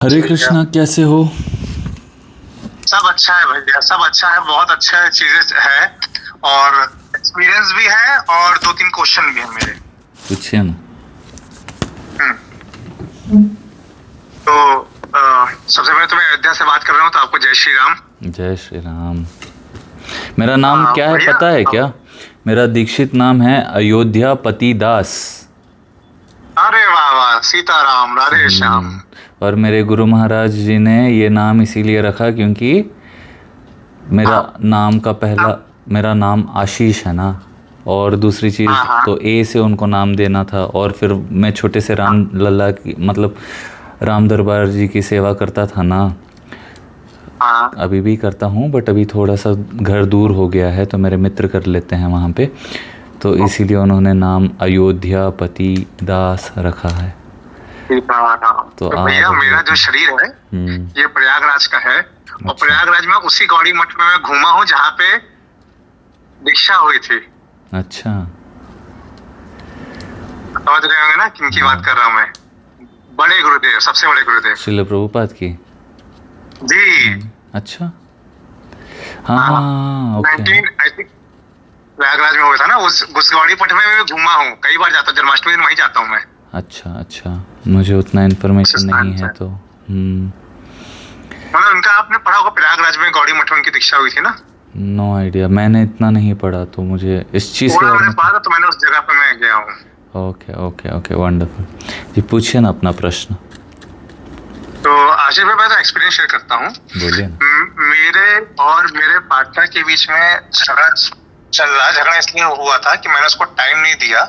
हरे ठीक है। कृष्णा, कैसे हो? सब अच्छा है भैया, सब अच्छा है, बहुत अच्छा चीजें है और एक्सपीरियंस भी है और दो तीन क्वेश्चन भी है मेरे। पूछिए ना। हम्म। तो सबसे पहले तो मैं अयोध्या से बात कर रहा हूँ, तो आपको जय श्री राम। जय श्री राम। मेरा नाम क्या है भैया, पता है क्या? मेरा दीक्षित नाम है अयोध्या पति दास। अरे वाह वाह, सीताराम राधे श्याम। और मेरे गुरु महाराज जी ने ये नाम इसीलिए रखा क्योंकि मेरा हाँ नाम का पहला, अब- मेरा नाम आशीष है ना। और दूसरी हाँ चीज़ हाँ तो ए से उनको नाम देना था। और फिर मैं छोटे से हाँ राम लल्ला की मतलब राम दरबार जी की सेवा करता था ना। हाँ। अभी भी करता हूँ, बट अभी थोड़ा सा घर दूर हो गया है तो मेरे मित्र कर लेते हैं वहाँ पे। तो इसीलिए उन्होंने नाम अयोध्या पति दास रखा है। सीताराम। तो तो आप भैया, अभी मेरा जो अपने। शरीर है हम्म। ये प्रयागराज का है। और अच्छा। प्रयागराज में उसी गौड़ी मठ में मैं घूमा हूँ जहाँ पे दीक्षा हुई थी। अच्छा। समझ रहे होंगे ना किनकी बात कर हाँ। रहा हूँ मैं। बड़े गुरुदेव, सबसे बड़े गुरुदेव। श्रील प्रभुपाद की। जी। अच्छा। हाँ हाँ। हाँ, ओके। 19 आई थिंक प्रयागराज में हुआ था ना, उस गौड़ी मठ में मैं घूमा हूँ, कई बार जाता हूँ, जन्माष्टमी दिन वहीं जाता हूँ मैं। अच्छा अच्छा, मुझे उतना उस इन्फॉर्मेशन नहीं स्थान है से तो। हम्म। मतलब उनका आपने पढ़ा होगा, प्रयागराज में गौड़ी मठ में उनकी दीक्षा हुई थी ना। नो आइडिया, मैंने इतना नहीं पढ़ा तो मुझे इस चीज़ के थोड़ा बारे मैंने में तो। पढ़ा था, तो मैंने उस जगह पे मैं गया हूँ। Okay okay okay, wonderful. जी पूछिए ना अपना प्रश्न। तो आशीष भाई, मैं तो एक्सपीरियंस शेयर करता हूँ। बोलिए ना। मेरे और मेरे पार्टनर के बीच में झगड़ा चल रहा। झगड़ा इसलिए हुआ था कि मैंने उसको टाइम नहीं दिया,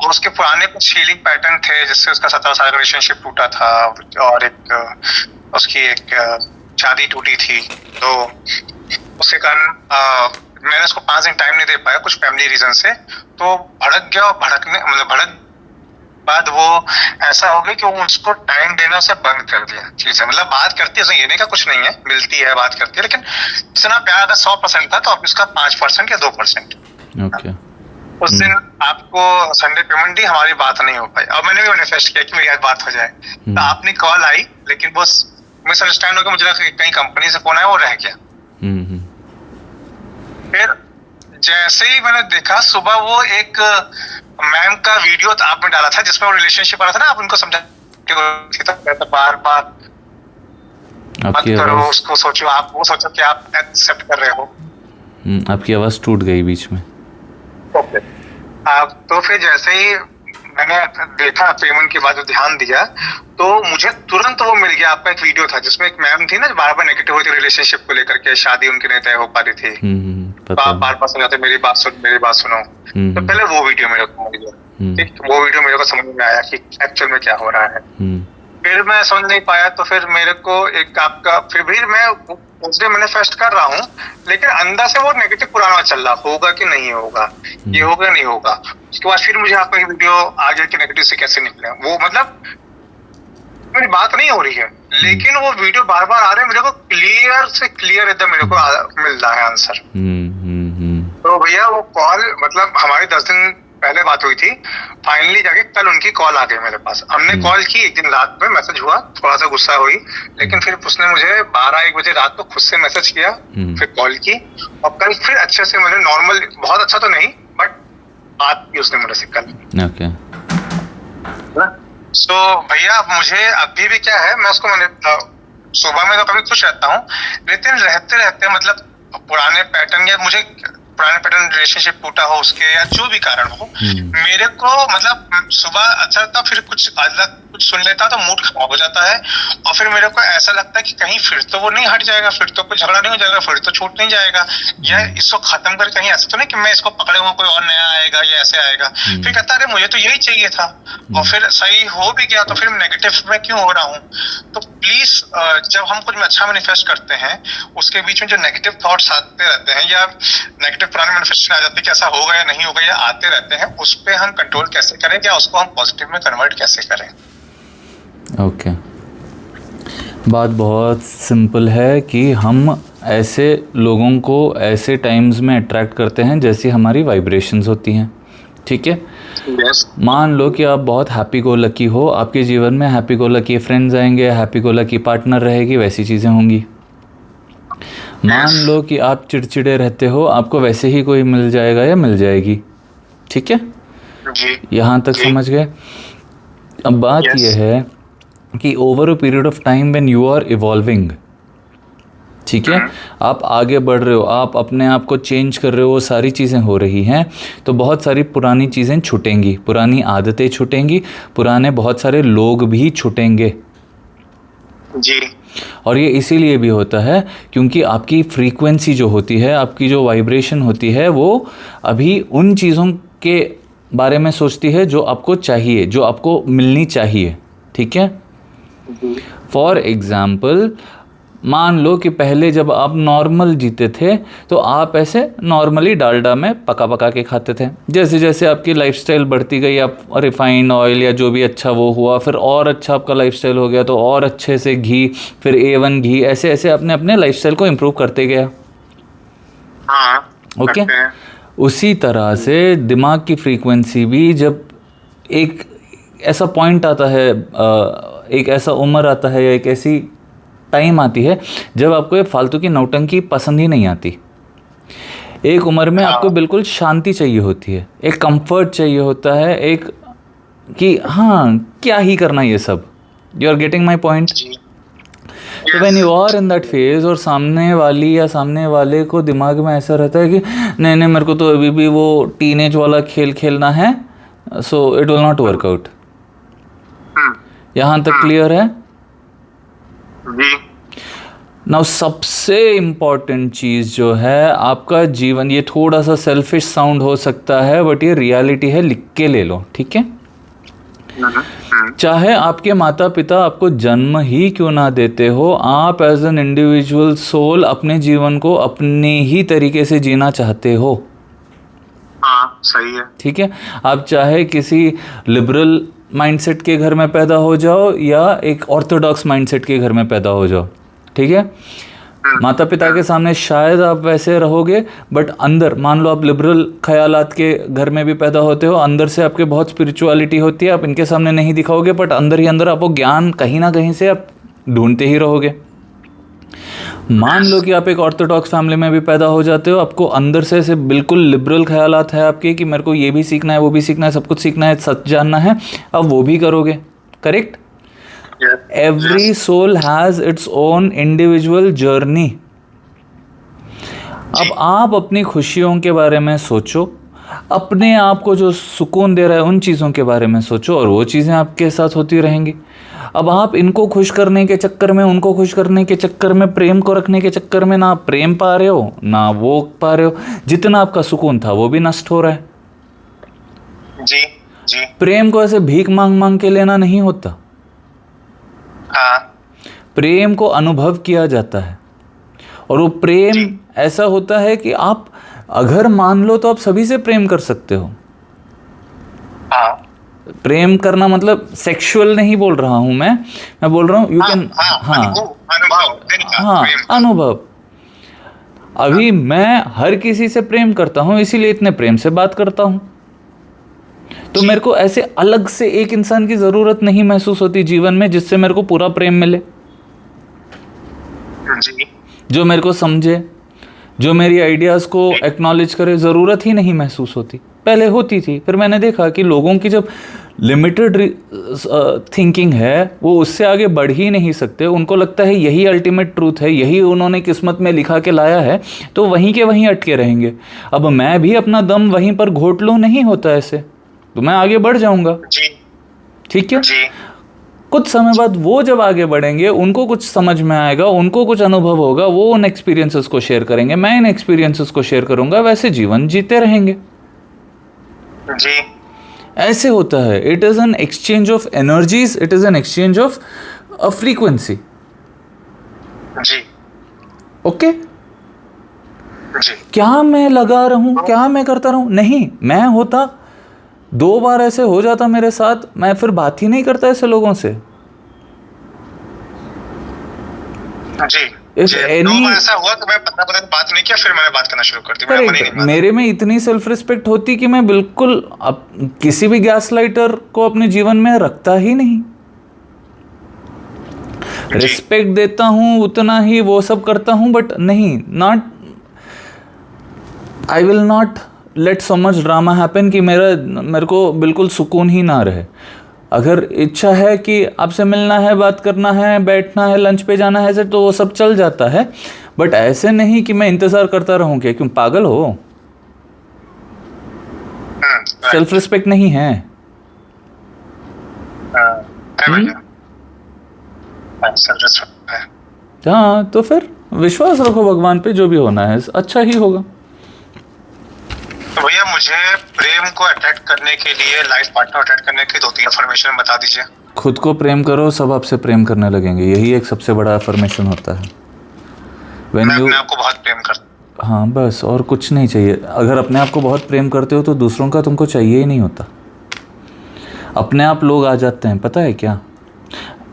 और उसके पुराने कुछ हीलिंग पैटर्न थे जिससे उसका 17 साल का रिलेशनशिप टूटा था। और उसकी एक शादी टूटी थी। तो उसके कारण मैंने उसको 5 दिन टाइम नहीं दे पाया, कुछ फैमिली रीजन से। तो भड़क गया, और भड़कने मतलब भड़क बाद वो ऐसा हो गया कि वो उसको टाइम देना से बंद कर दिया। चीज है, मतलब बात करती है, ये नहीं का कुछ नहीं है, मिलती है, बात करती है, लेकिन इतना प्यार अगर 100% था तो अब इसका 5% या 2%। ओके। उस दिन आपको संडे पेमेंट दी, हमारी बात नहीं हो पाई। अब मैंने भी मैनिफेस्ट किया कि मेरी आज बात हो जाए, तो आपने कॉल आई, लेकिन वो मिसअंडरस्टैंड हो गया। मुझे लगा कि कहीं कंपनी से फोन आया, वो रह गया। फिर जैसे ही मैंने देखा सुबह, वो एक मैम का वीडियो आपने डाला था जिसमें वो रिलेशनशिप वाला था ना, आप उनको समझा बार बार मत आपकी करो आवाज़। उसको, सोचो आप, वो सोचो कि आप एक्सेप्ट कर रहे हो। आपकी आवाज़ टूट गई बीच में। ओके। आप तो फिर जैसे ही मैंने देखा पेमेंट के बाद, ध्यान दिया, तो मुझे तुरंत वो मिल गया। आपका एक वीडियो था जिसमें एक मैम थी ना, जो बार बार नेगेटिव हुई थी रिलेशनशिप को लेकर के, शादी उनकी नहीं तय हो पा रही थी। तो पता आप बार बार समझाते, मेरी बात सुन, मेरी बात सुनो। तो पहले वो वीडियो मेरे को मिल गया। ठीक, वो वीडियो मेरे को समझ में आया कि एक्चुअल में क्या हो रहा है। फिर मैं समझ नहीं पाया, तो फिर मेरे को एक आपका, फिर भी मैं उसने मैनिफेस्ट कर रहा हूँ, लेकिन अंदर से वो नेगेटिव पुराना चल रहा, होगा कि नहीं होगा, ये होगा नहीं होगा। उसके बाद फिर मुझे आपका वीडियो आ गया कि नेगेटिव से कैसे निकले वो, मतलब मेरी बात नहीं हो रही है, लेकिन वो वीडियो बार बार आ रहे हैं, मेरे को क्लियर से क्लियर एकदम मेरे को मिल रहा है आंसर। तो भैया वो कॉल, मतलब हमारी 10 दिन पहले बात हुई थी, फाइनली जाके कल उनकी कॉल आ गई मेरे पास। हमने कॉल की, एक दिन रात में मैसेज हुआ, थोड़ा सा गुस्सा हुई, लेकिन फिर उसने मुझे 12-1 बजे रात को खुद से मैसेज किया, फिर कॉल की, और कल फिर अच्छे से मैंने नॉर्मल, बहुत अच्छा तो नहीं बट बात की उसने मेरे से कल। ओके। सो भैया, मुझे अभी भी क्या है, मैं उसको, मैंने सुबह में तो कभी खुश रहता हूँ, लेकिन रहते रहते मतलब पुराने पैटर्न, या मुझे पुराने पैटर्न रिलेशनशिप टूटा हो उसके, या जो भी कारण हो, मेरे को मतलब सुबह अच्छा लगता, फिर कुछ अलग कुछ सुन लेता तो मूड खराब हो जाता है। और फिर मेरे को ऐसा लगता है कि कहीं फिर तो वो नहीं हट जाएगा, फिर तो कोई झगड़ा नहीं हो जाएगा, फिर तो छूट नहीं जाएगा, या इसको खत्म कर कहीं ऐसा तो नहीं कि मैं इसको पकड़े हुआ कोई और नया आएगा या ऐसे आएगा। फिर कहता अरे मुझे तो यही चाहिए था, और फिर सही हो भी गया, तो फिर नेगेटिव में क्यों हो रहा हूँ। तो प्लीज, जब हम कुछ अच्छा मैनिफेस्ट करते हैं, उसके बीच में जो नेगेटिव थॉट्स आते रहते हैं, या नेगेटिव पुराने मैनिफेस्टेशन आ जाते हैं कि ऐसा होगा या नहीं होगा, या आते रहते हैं, उस पर हम कंट्रोल कैसे करें, या उसको हम पॉजिटिव में कन्वर्ट कैसे करें। ओके। बात बहुत सिंपल है कि हम ऐसे लोगों को ऐसे टाइम्स में अट्रैक्ट करते हैं जैसी हमारी वाइब्रेशंस होती हैं। ठीक है। Yes. मान लो कि आप बहुत हैप्पी गो लकी हो, आपके जीवन में हैप्पी गो लकी फ्रेंड्स आएंगे, हैप्पी गो लकी पार्टनर रहेगी, वैसी चीज़ें होंगी। मान लो कि आप चिड़चिड़े रहते हो, आपको वैसे ही कोई मिल जाएगा या मिल जाएगी। ठीक है, जी यहाँ तक समझ गए। अब बात Yes. यह है कि over a period of time when you are evolving, ठीक है, आप आगे बढ़ रहे हो, आप अपने आप को चेंज कर रहे हो, वो सारी चीज़ें हो रही हैं, तो बहुत सारी पुरानी चीज़ें छूटेंगी, पुरानी आदतें छूटेंगी, पुराने बहुत सारे लोग भी छूटेंगे। जी और ये इसीलिए भी होता है क्योंकि आपकी फ्रीक्वेंसी जो होती है, आपकी जो वाइब्रेशन होती है, वो अभी उन चीज़ों के बारे में सोचती है जो आपको चाहिए, जो आपको मिलनी चाहिए। ठीक है, फॉर एग्ज़ाम्पल मान लो कि पहले जब आप नॉर्मल जीते थे तो आप ऐसे नॉर्मली डालडा में पका पका के खाते थे। जैसे जैसे आपकी लाइफस्टाइल बढ़ती गई, आप रिफाइंड ऑयल या जो भी अच्छा वो हुआ, फिर और अच्छा आपका लाइफस्टाइल हो गया तो और अच्छे से घी, फिर A1 घी, ऐसे ऐसे अपने अपने लाइफस्टाइल को इम्प्रूव करते गया। हाँ ओके, करते हैं। उसी तरह से दिमाग की फ्रीक्वेंसी भी जब एक ऐसा पॉइंट आता है, एक ऐसा उम्र आता है या एक ऐसी टाइम आती है जब आपको ये फालतू की नौटंकी पसंद ही नहीं आती। एक उम्र में आपको बिल्कुल शांति चाहिए होती है, एक कंफर्ट चाहिए होता है, एक कि हाँ क्या ही करना ये सब। You are getting my point. तो when you are in that phase और सामने वाली या सामने वाले को दिमाग में ऐसा रहता है कि नहीं नहीं मेरे को तो अभी भी वो टीनेज वाला खेल खेलना है, so it will not work out. यहाँ तक क्लियर है? नाउ सबसे इम्पॉर्टेंट चीज़ जो है आपका जीवन, ये थोड़ा सा सेल्फिश साउंड हो सकता है बट ये रियलिटी है, लिख के ले लो। ठीक है, चाहे आपके माता पिता आपको जन्म ही क्यों ना देते हो, आप एज एन इंडिविजुअल सोल अपने जीवन को अपने ही तरीके से जीना चाहते हो। हाँ सही है। ठीक है, आप चाहे किसी लिबरल माइंडसेट के घर में पैदा हो जाओ या एक ऑर्थोडॉक्स माइंडसेट के घर में पैदा हो जाओ। ठीक है, माता पिता के सामने शायद आप वैसे रहोगे बट अंदर, मान लो आप लिबरल ख्यालात के घर में भी पैदा होते हो, अंदर से आपके बहुत स्पिरिचुअलिटी होती है, आप इनके सामने नहीं दिखाओगे बट अंदर ही अंदर आपको ज्ञान कहीं ना कहीं से आप ढूंढते ही रहोगे। मान लो कि आप एक ऑर्थोडॉक्स फैमिली में भी पैदा हो जाते हो, आपको अंदर से ऐसे बिल्कुल लिबरल ख्यालात है आपके कि मेरे को ये भी सीखना है, वो भी सीखना है, सब कुछ सीखना है, सच जानना है, अब वो भी करोगे। Correct? Every soul has its own individual journey. अब आप अपनी खुशियों के बारे में सोचो, अपने आप को जो सुकून दे रहा है उन चीज़ों के बारे में सोचो और वो चीज़ें आपके साथ होती रहेंगी। अब आप इनको खुश करने के चक्कर में, उनको खुश करने के चक्कर में, प्रेम को रखने के चक्कर में ना प्रेम पा रहे हो ना वो पा रहे हो, जितना आपका सुकून था वो भी नष्ट हो रहा है। जी जी। प्रेम को ऐसे भीख मांग मांग के लेना नहीं होता। हाँ। प्रेम को अनुभव किया जाता है और वो प्रेम ऐसा होता है कि आप अगर मान लो तो आप सभी से प्रेम कर सकते हो। हाँ। प्रेम करना मतलब सेक्सुअल नहीं बोल रहा हूं मैं बोल रहा हूं यू कैन, हाँ अनुभव। अभी मैं हर किसी से प्रेम करता हूं, इसीलिए इतने प्रेम से बात करता हूं, तो मेरे को ऐसे अलग से एक इंसान की जरूरत नहीं महसूस होती जीवन में जिससे मेरे को पूरा प्रेम मिले, जो मेरे को समझे, जो मेरी आइडियाज़ को एक्नॉलेज करे। ज़रूरत ही नहीं महसूस होती, पहले होती थी। फिर मैंने देखा कि लोगों की जब लिमिटेड थिंकिंग है वो उससे आगे बढ़ ही नहीं सकते, उनको लगता है यही अल्टीमेट ट्रूथ है, यही उन्होंने किस्मत में लिखा के लाया है, तो वहीं के वहीं अटके रहेंगे। अब मैं भी अपना दम वहीं पर घोट लूँ, नहीं होता ऐसे, तो मैं आगे बढ़ जाऊंगा। ठीक है, कुछ समय बाद वो जब आगे बढ़ेंगे, उनको कुछ समझ में आएगा, उनको कुछ अनुभव होगा, वो उन एक्सपीरियंसेस को शेयर करेंगे, मैं इन एक्सपीरियंसेस को शेयर करूंगा, वैसे जीवन जीते रहेंगे। जी। ऐसे होता है। It is an exchange of energies, it is an exchange of a frequency. जी। ओके, जी। क्या मैं लगा रहूं, क्या मैं करता रहूं? नहीं, मैं होता 2 बार ऐसे हो जाता मेरे साथ, मैं फिर बात ही नहीं करता ऐसे लोगों से। जी If जी, any- 2 बार ऐसा हुआ कि मैं 15 मिनट बात नहीं किया, फिर मैंने बात करना शुरू कर दी, मेरा मन ही नहीं करेक्ट, माना। मेरे में इतनी सेल्फ रिस्पेक्ट होती कि मैं बिल्कुल किसी भी गैस लाइटर को अपने जीवन में रखता ही नहीं। रिस्पेक्ट देता हूँ उतना ही, वो सब करता हूँ, बट नहीं, not, I will not let so much drama happen कि मेरे को बिल्कुल सुकून ही ना रहे। अगर इच्छा है कि आपसे मिलना है, बात करना है, बैठना है, लंच पे जाना है, तो वो सब चल जाता है, बट ऐसे नहीं कि मैं इंतज़ार करता रहूं। क्या, क्यों पागल हो? सेल्फ रिस्पेक्ट नहीं है। हाँ, तो फिर विश्वास रखो भगवान पे, जो भी होना है अच्छा ही होगा। तो भैया मुझे प्रेम को अट्रैक्ट करने के लिए, लाइफ पार्टनर अट्रैक्ट करने की 2-3 अफर्मेशन बता दीजिए। खुद को प्रेम करो, सब आपसे प्रेम करने लगेंगे, यही एक सबसे बड़ा अफर्मेशन होता है। मैं अपने आप को बहुत प्रेम करता। हाँ बस, और कुछ नहीं चाहिए। अगर अपने आप को बहुत प्रेम करते हो तो दूसरों का तुमको चाहिए ही नहीं होता, अपने आप लोग आ जाते हैं। पता है क्या,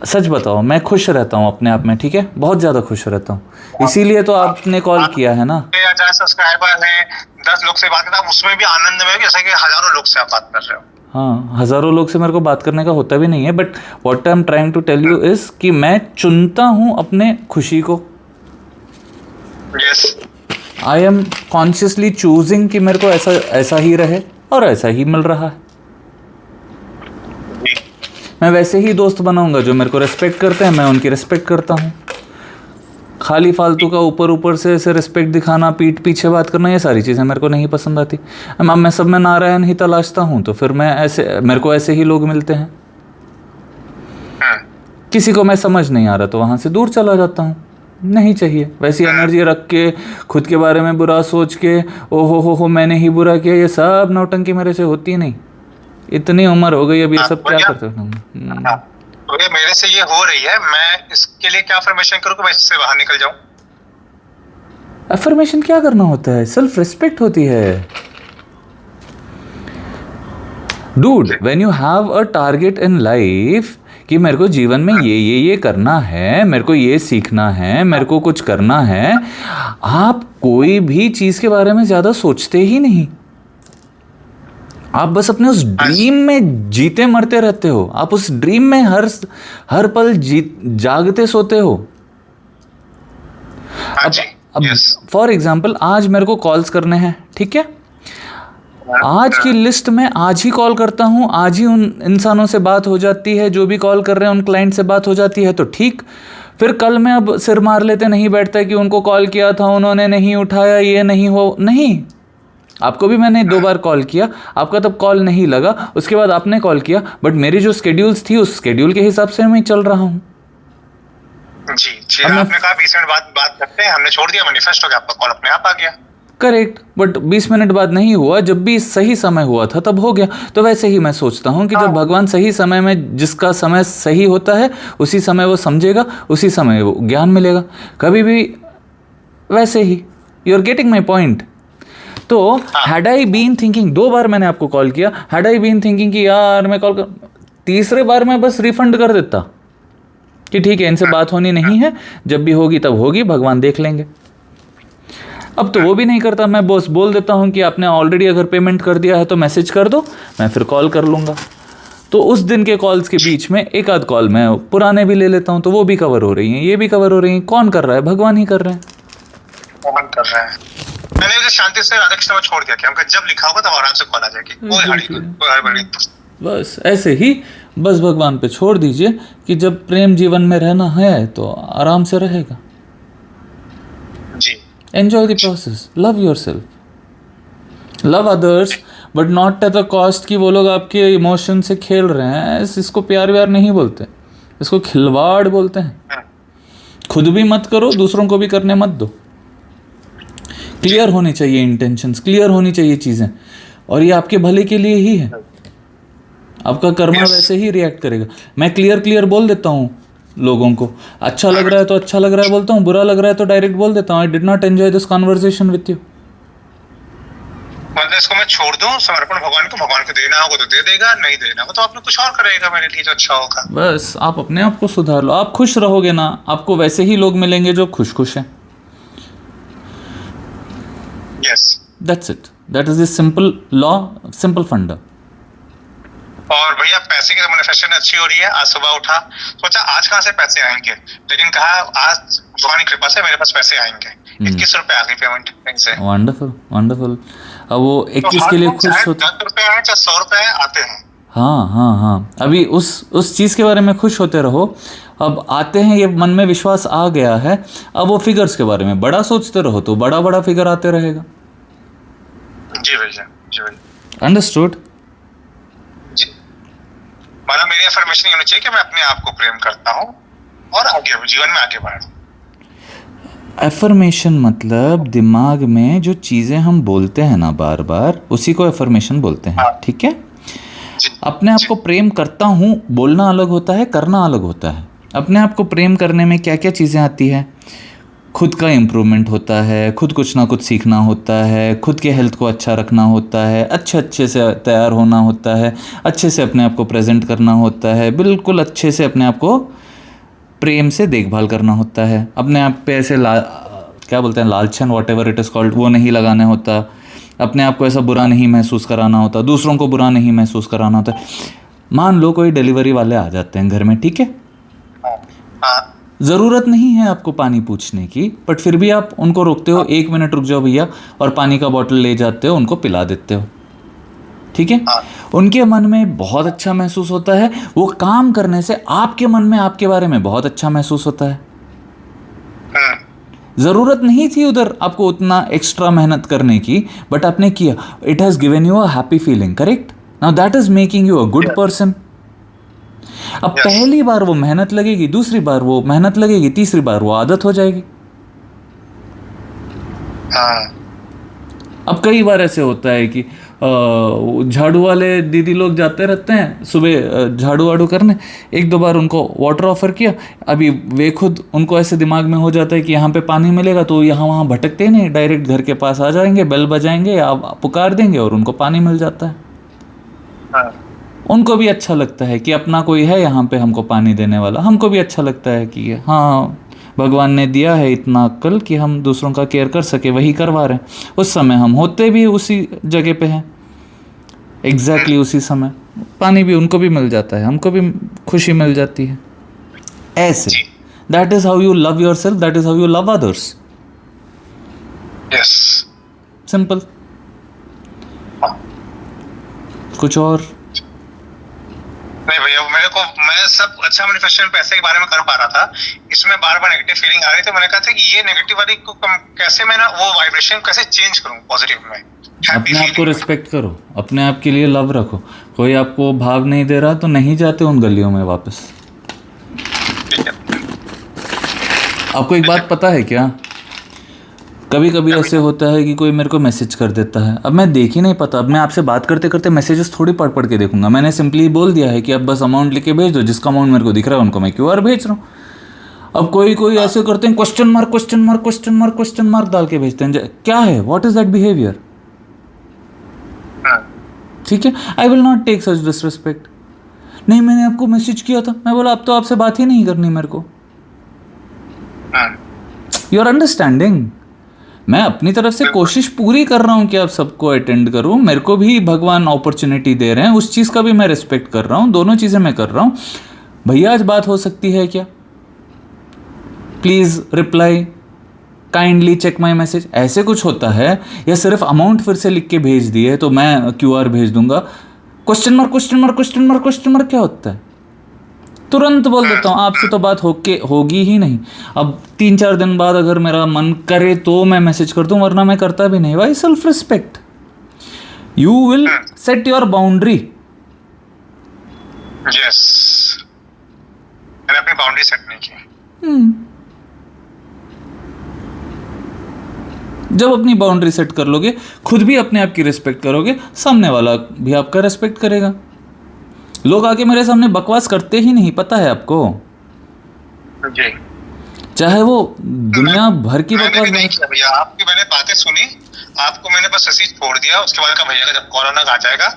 सच बताओ, मैं खुश रहता हूँ अपने आप में, ठीक है, बहुत ज़्यादा खुश रहता हूँ, इसीलिए तो आपने कॉल किया है ना। 1000 हैं, 10 लोग से बात करता, उसमें भी आनंद में, जैसे कि हजारों लोग से आप बात कर रहे हो। हाँ, हज़ारों लोग से मेरे को बात करने का होता भी नहीं है, but what I am trying to tell you is कि मैं चुनता हूँ अपने खुशी को। Yes, I am consciously choosing कि मेरे को ऐसा ही रहे, और ऐसा ही मिल रहा है। मैं वैसे ही दोस्त बनाऊंगा जो मेरे को रेस्पेक्ट करते हैं, मैं उनकी रेस्पेक्ट करता हूँ। खाली फालतू का ऊपर से ऐसे रिस्पेक्ट दिखाना, पीठ पीछे बात करना, ये सारी चीज़ें मेरे को नहीं पसंद आती। अब मैं सब में नारायण ही तलाशता हूँ, तो फिर मेरे को ऐसे ही लोग मिलते हैं। किसी को मैं समझ नहीं आ रहा तो वहाँ से दूर चला जाता हूँ, नहीं चाहिए वैसी एनर्जी रख के, खुद के बारे में बुरा सोच के, ओ हो मैंने ही बुरा किया, ये सब नौटंकी मेरे से होती नहीं। इतनी उम्र हो गई, अब ये सब क्या करते हो? तो ये मेरे से ये हो रही है, मैं इसके लिए क्या अफर्मेशन करूं कि मैं इससे बाहर निकल जाऊं? अफर्मेशन क्या करना होता है, सेल्फ रिस्पेक्ट होती है। Dude, when you have a target in life कि मेरे को जीवन में ये करना है, मेरे को ये सीखना है, मेरे को कुछ करना है, आप कोई भी चीज़ के बारे में ज़्यादा सोचते ही नहीं। आप बस अपने उस ड्रीम में जीते मरते रहते हो। आप उस ड्रीम में हर पल जागते सोते हो। अब फॉर एग्जाम्पल, आज मेरे को कॉल्स करने हैं, ठीक है, आज की लिस्ट में आज ही कॉल करता हूँ, आज ही उन इंसानों से बात हो जाती है, जो भी कॉल कर रहे हैं उन क्लाइंट से बात हो जाती है, तो ठीक। फिर कल मैं अब सिर मार लेते नहीं बैठता कि उनको कॉल किया था, उन्होंने नहीं उठाया, ये नहीं। आपको भी मैंने 2 बार कॉल किया, आपका तब कॉल नहीं लगा, उसके बाद आपने कॉल किया, बट मेरी जो स्केड्यूल्स थी उस स्केड्यूल के हिसाब से मैं चल रहा हूँ। जी, आपने कहा 20 मिनट बाद बात करते हैं, हमने छोड़ दिया, मैनिफेस्ट हो गया, आपका कॉल अपने आप आ गया। करेक्ट, बट 20 मिनट बाद नहीं हुआ, जब भी सही समय हुआ था तब हो गया। तो वैसे ही मैं सोचता हूँ कि जब भगवान सही समय में, जिसका समय सही होता है उसी समय वो समझेगा, उसी समय वो ज्ञान मिलेगा। कभी भी वैसे ही, you are getting my point. तो हैड आई बीन थिंकिंग, 2 बार मैंने आपको कॉल किया, हैड आई बीन थिंकिंग कि यार मैं कॉल कर, तीसरे बार मैं बस रिफंड कर देता कि ठीक है, इनसे बात होनी नहीं है, जब भी होगी तब होगी, भगवान देख लेंगे। अब तो वो भी नहीं करता, मैं बस बोल देता हूँ कि आपने ऑलरेडी अगर पेमेंट कर दिया है तो मैसेज कर दो, मैं फिर कॉल कर लूँगा। तो उस दिन के कॉल्स के बीच में एक आध कॉल मैं पुराने भी ले लेता हूँ, तो वो भी कवर हो रही हैं, ये भी कवर हो रही हैं। कौन कर रहा है? भगवान ही कर रहे हैं। कौन कर रहा है? मैंने इसे शांति से राधा कृष्ण में छोड़ दिया कि हमको जब लिखा होगा तब आराम से कॉल आ जाएगी, कोई हड़बड़ी। बस ऐसे ही, बस भगवान पे छोड़ दीजिए कि जब प्रेम जीवन में रहना है तो आराम से रहेगा। जी, enjoy the process, love yourself, love others, but not at the cost कि वो लोग आपके इमोशन से खेल रहे हैं। इसको प्यार व्यार नहीं बोलते, इसको खिलवाड़ बोलते हैं। खुद भी मत करो, दूसरों को भी करने मत दो। क्लियर होनी चाहिए इंटेंशंस, क्लियर होनी चाहिए चीज़ें, और ये आपके भले के लिए ही है। आपका कर्मा वैसे ही रिएक्ट करेगा। मैं क्लियर बोल देता हूँ लोगों को, अच्छा लग रहा है तो अच्छा लग रहा है बोलता हूँ, बुरा लग रहा है तो डायरेक्ट बोल देता हूँ, I did not enjoy this conversation with you. मतलब मतलब इसको मैं छोड़ दूं समर्पण भगवान को देना होगा तो दे देगा, नहीं देना होगा तो आपने कुछ और करेगा मेरे लिए जो अच्छा होगा। बस आप अपने आप को सुधार लो, आप खुश रहोगे ना, आपको वैसे ही लोग मिलेंगे जो खुश खुश हैं। Yes, that's it, that is the simple law, simple फंडा। और भैया पैसे की तो मैनिफेस्टेशन अच्छी हो रही है। आज सुबह उठा, सोचा आज कहाँ से पैसे आएंगे, लेकिन कहा आज भगवान की कृपा से मेरे पास पैसे आएंगे। 21 रुपए आ गई पेमेंट बैंक से। Wonderful wonderful. अब वो 21 तो के लिए हर खुश होते, 10 रुपए आए चाहे 100 रुपए आते हैं। हाँ हाँ हाँ, अभी उस चीज़ के बारे में खुश होते रहो। अब आते हैं, ये मन में विश्वास आ गया है, अब वो फिगर्स के बारे में बड़ा सोचते रहो तो बड़ा बड़ा फिगर आते रहेगा। जी भैया, जी भैया। अंडरस्टूड। जी, मतलब मेरी अफर्मेशन ये होनी चाहिए कि मैं अपने आप को प्रेम करता हूँ और आगे जीवन में आगे बढ़ूं। एफर्मेशन मतलब दिमाग में जो चीज़ें हम बोलते हैं ना बार बार, उसी को एफर्मेशन बोलते हैं, ठीक है। अपने आप को प्रेम करता हूँ बोलना अलग होता है, करना अलग होता है। अपने आप को प्रेम करने में क्या क्या चीज़ें आती है, खुद का इम्प्रूवमेंट होता है, खुद कुछ ना कुछ सीखना होता है, खुद के हेल्थ को अच्छा रखना होता है, अच्छे से तैयार होना होता है, अच्छे से अपने आप को प्रेजेंट करना होता है, बिल्कुल अच्छे से अपने आप को प्रेम से देखभाल करना होता है। अपने आप पे ऐसे क्या बोलते हैं, Lalchan, what ever it is called, वो नहीं लगाना होता। अपने आप को ऐसा बुरा नहीं महसूस कराना होता, दूसरों को बुरा नहीं महसूस कराना होता। मान लो कोई डिलीवरी वाले आ जाते हैं घर में, ठीक है, ज़रूरत नहीं है आपको पानी पूछने की, बट फिर भी आप उनको रोकते हो, 1 मिनट रुक जाओ भैया, और पानी का बॉटल ले जाते हो, उनको पिला देते हो, ठीक है। उनके मन में बहुत अच्छा महसूस होता है, वो काम करने से आपके मन में आपके बारे में बहुत अच्छा महसूस होता है। ज़रूरत नहीं थी उधर आपको उतना एक्स्ट्रा मेहनत करने की, बट आपने किया, it has given you a happy feeling, correct. Now that is making you a good person. अब पहली बार वो मेहनत लगेगी, दूसरी बार वो मेहनत लगेगी, तीसरी बार वो आदत हो जाएगी। अब कई बार ऐसे होता है कि झाड़ू वाले दीदी लोग जाते रहते हैं सुबह झाड़ू वाड़ू करने, 1-2 बार उनको वाटर ऑफर किया, अभी वे खुद उनको ऐसे दिमाग में हो जाता है कि यहाँ पे पानी मिलेगा, तो यहाँ वहाँ भटकते ही नहीं, डायरेक्ट घर के पास आ जाएंगे, बेल बजाएंगे, आप पुकार देंगे और उनको पानी मिल जाता है। उनको भी अच्छा लगता है कि अपना कोई है यहाँ पे हमको पानी देने वाला। हमको भी अच्छा लगता है कि हाँ, भगवान ने दिया है इतना अक्ल कि हम दूसरों का केयर कर सके, वही करवा रहे हैं। उस समय हम होते भी उसी जगह पे हैं, एग्जैक्टली उसी समय पानी भी उनको भी मिल जाता है, हमको भी खुशी मिल जाती है। ऐसे that is how you love your self, that is how you love others. Yes, simple. कुछ और नहीं भैया, मेरे को, मैं सब अच्छा मैनिफेस्टेशन पैसे के बारे में कर पा रहा था, इसमें बार बार नेगेटिव फीलिंग आ रही थी। मैंने कहा था कि ये नेगेटिव वाली को कैसे मैं ना वो वाइब्रेशन कैसे चेंज करूं पॉजिटिव में। अपने आप को रिस्पेक्ट करो, अपने आप के लिए लव रखो। कोई आपको भाव नहीं दे रहा तो नहीं जाते उन गलियों में वापस। आपको एक बात पता है क्या, कभी कभी ऐसे होता है कि कोई मेरे को मैसेज कर देता है, अब मैं देख ही नहीं पाता, अब मैं आपसे बात करते करते मैसेजेस थोड़ी पढ़ पढ़ के देखूंगा। मैंने सिंपली बोल दिया है कि अब बस अमाउंट लिख के भेज दो, जिसका अमाउंट मेरे को दिख रहा है उनको मैं क्यूआर भेज रहा हूँ। अब कोई ऐसे करते हैं, question mark question mark question mark question mark डाल के भेजते हैं। क्या है, व्हाट इज दैट बिहेवियर? ठीक है, I will not take such disrespect. नहीं, मैंने आपको मैसेज किया था, मैं बोला अब तो आपसे बात ही नहीं करनी मेरे को। You are understanding? मैं अपनी तरफ से कोशिश पूरी कर रहा हूँ कि आप सबको अटेंड करूँ, मेरे को भी भगवान अपॉर्चुनिटी दे रहे हैं, उस चीज़ का भी मैं रिस्पेक्ट कर रहा हूँ, दोनों चीज़ें मैं कर रहा हूँ। भैया आज बात हो सकती है क्या? Please reply, kindly check my message, ऐसे कुछ होता है? या सिर्फ अमाउंट फिर से लिख के भेज दिए तो मैं क्यूआर भेज दूंगा? Question mark question mark question mark question mark क्या होता है? तुरंत बोल देता हूँ, आपसे तो बात होगी ही नहीं। अब 3-4 दिन बाद अगर मेरा मन करे तो मैं मैसेज कर दूँ, वरना मैं करता भी नहीं। Why? Self respect. You will set your boundary. Yes, मैंने अपनी बाउंड्री सेट नहीं की। जब अपनी बाउंड्री सेट कर लोगे, खुद भी अपने आप की रिस्पेक्ट करोगे, सामने वाला भी आपका रिस्पेक्ट करेगा। लोग आके मेरे सामने बकवास करते ही नहीं, पता है आपको? जी। चाहे वो दुनिया भर की मैंने बकवास भी नहीं किया भैया, आपकी मैंने बातें सुनी, आपको मैंने बस ऐसे ही छोड़ दिया। उसके बाद का भैया का जब कोरोना आ जाएगा,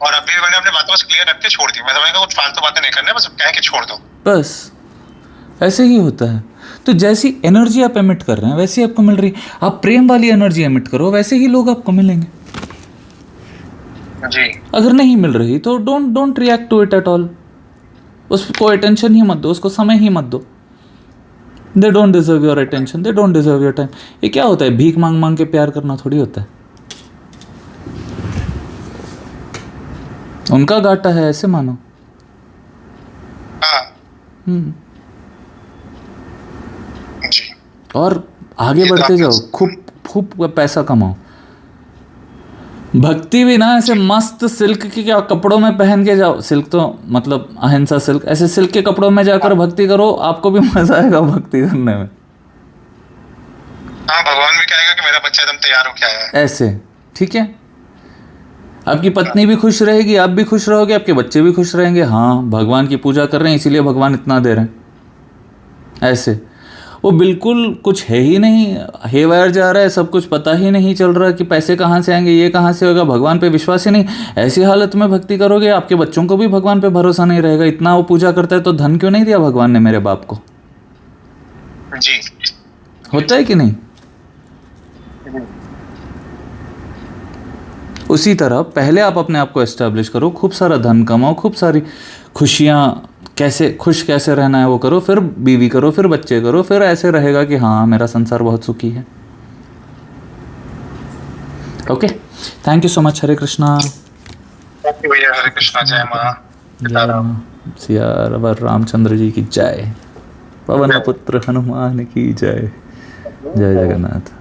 और अभी मैंने अपनी बातों बस क्लियर रख के छोड़ दी। मैं समझ कुछ फालतू बातें नहीं करने, बस कह के छोड़ दो। बस ऐसे ही होता है। तो जैसी एनर्जी आप एमिट कर रहे हैं वैसी आपको मिल रही। आप प्रेम वाली एनर्जी एमिट करो, वैसे ही लोग आपको मिलेंगे। जी। अगर नहीं मिल रही तो don't react to it at all. उसको अटेंशन ही मत दो, उसको समय ही मत दो। They don't deserve your attention, they don't deserve your time. ये क्या होता है, भीख मांग मांग के प्यार करना थोड़ी होता है। उनका घाटा है, ऐसे मानो। हाँ जी। और आगे बढ़ते जाओ, खूब खूब पैसा कमाओ। भक्ति भी ना ऐसे मस्त सिल्क के क्या कपड़ों में पहन के जाओ, सिल्क तो मतलब अहिंसा सिल्क, ऐसे सिल्क के कपड़ों में जाकर भक्ति करो, आपको भी मजा आएगा भक्ति करने में। हाँ, भगवान भी कहेगा कि मेरा बच्चा एकदम तैयार हो क्या है। ऐसे ठीक है, आपकी पत्नी भी खुश रहेगी, आप भी खुश रहोगे, आपके बच्चे भी खुश रहेंगे। हाँ, भगवान की पूजा कर रहे हैं इसीलिए भगवान इतना दे रहे हैं। ऐसे वो बिल्कुल कुछ है ही नहीं, हेवायर जा रहा है, सब कुछ पता ही नहीं चल रहा कि पैसे कहाँ से आएंगे, ये कहाँ से होगा, भगवान पे विश्वास ही नहीं। ऐसी हालत में भक्ति करोगे, आपके बच्चों को भी भगवान पे भरोसा नहीं रहेगा। इतना वो पूजा करता है तो धन क्यों नहीं दिया भगवान ने मेरे बाप को? जी। होता है कि नहीं? उसी तरह पहले आप अपने आप को एस्टेब्लिश करो, खूब सारा धन कमाओ, खूब सारी खुशियाँ, कैसे खुश कैसे रहना है वो करो, फिर बीवी करो, फिर बच्चे करो, फिर ऐसे रहेगा कि हाँ मेरा संसार बहुत सुखी है। Okay, thank you so much. Hare Krishna. भैया हरे कृष्णा। जय माँ सिया रामचंद्र जी की जय, पवन पुत्र हनुमान की जय। जय जगन्नाथ।